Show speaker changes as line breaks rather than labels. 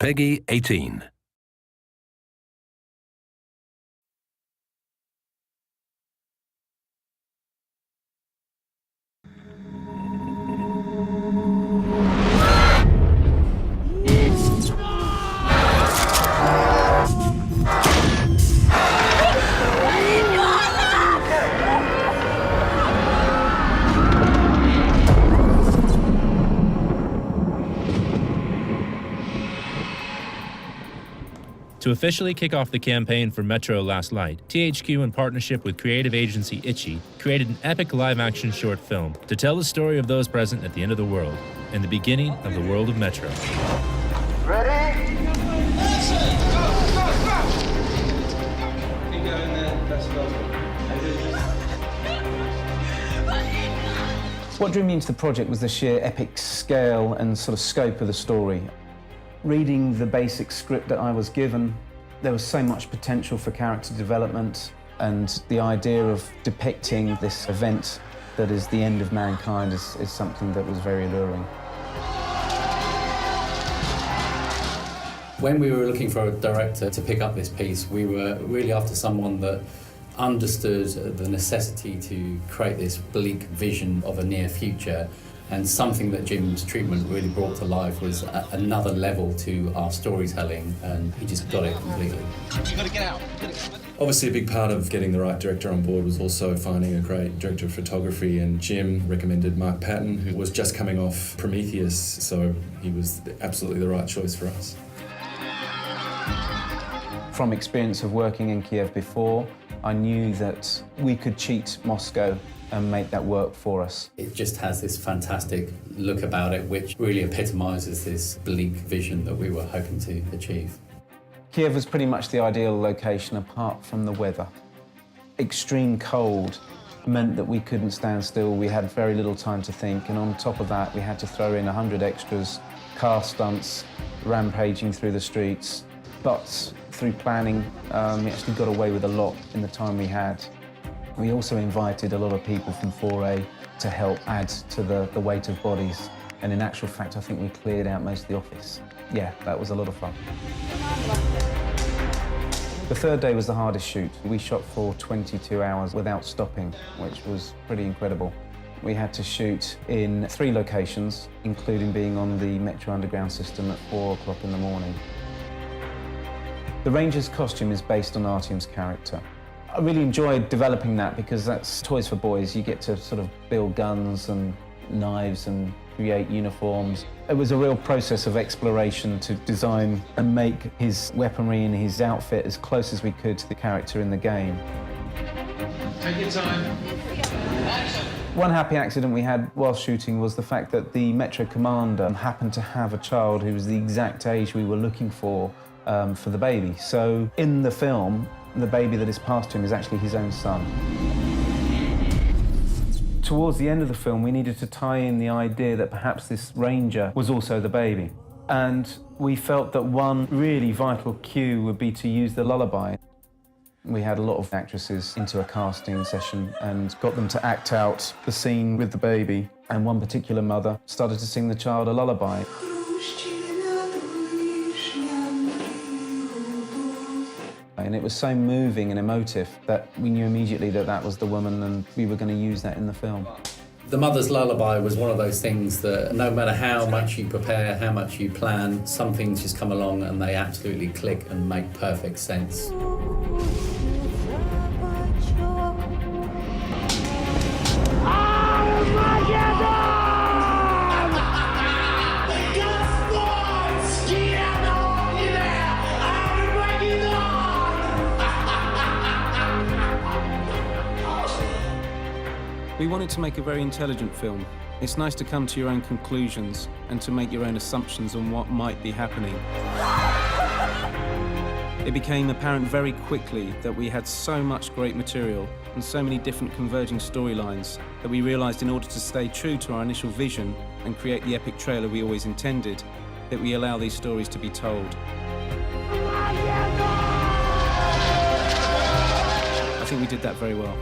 Peggy 18.
To officially kick off the campaign for Metro Last Light, THQ, in partnership with creative agency Itchy, created an epic live-action short film to tell the story of those present at the end of the world and the beginning of the world of Metro.
Ready?
What drew me into the project was the sheer epic scale and sort of scope of the story. Reading the basic script that I was given, there was so much potential for character development, and the idea of depicting this event that is the end of mankind is something that was very alluring.
When we were looking for a director to pick up this piece, we were really after someone that understood the necessity to create this bleak vision of a near future. And something that Jim's treatment really brought to life was another level to our storytelling, and he just got it completely.
You gotta get out.
Obviously, a big part of getting the right director on board was also finding a great director of photography, and Jim recommended Mark Patton, who was just coming off Prometheus, so he was absolutely the right choice for us.
From experience of working in Kiev before, I knew that we could cheat Moscow and make that work for us.
It just has this fantastic look about it, which really epitomises this bleak vision that we were hoping to achieve.
Kiev was pretty much the ideal location apart from the weather. Extreme cold meant that we couldn't stand still, we had very little time to think, and on top of that we had to throw in 100 extras, car stunts, rampaging through the streets. But through planning, we actually got away with a lot in the time we had. We also invited a lot of people from 4A to help add to the weight of bodies. And in actual fact, I think we cleared out most of the office. Yeah, that was a lot of fun. The third day was the hardest shoot. We shot for 22 hours without stopping, which was pretty incredible. We had to shoot in 3 locations, including being on the Metro Underground system at 4 o'clock in the morning. The Ranger's costume is based on Artyom's character. I really enjoyed developing that because that's toys for boys. You get to sort of build guns and knives and create uniforms. It was a real process of exploration to design and make his weaponry and his outfit as close as we could to the character in the game.
Take your time.
One happy accident we had while shooting was the fact that the Metro commander happened to have a child who was the exact age we were looking for the baby. So in the film, the baby that is passed to him is actually his own son. Towards the end of the film, we needed to tie in the idea that perhaps this ranger was also the baby. And we felt that one really vital cue would be to use the lullaby. We had a lot of actresses into a casting session and got them to act out the scene with the baby. And one particular mother started to sing the child a lullaby. And it was so moving and emotive that we knew immediately that that was the woman and we were going to use that in the film.
The Mother's Lullaby was one of those things that no matter how much you prepare, how much you plan, some things just come along and they absolutely click and make perfect sense.
We wanted to make a very intelligent film. It's nice to come to your own conclusions and to make your own assumptions on what might be happening. It became apparent very quickly that we had so much great material and so many different converging storylines that we realized in order to stay true to our initial vision and create the epic trailer we always intended, that we allow these stories to be told. I think we did that very well.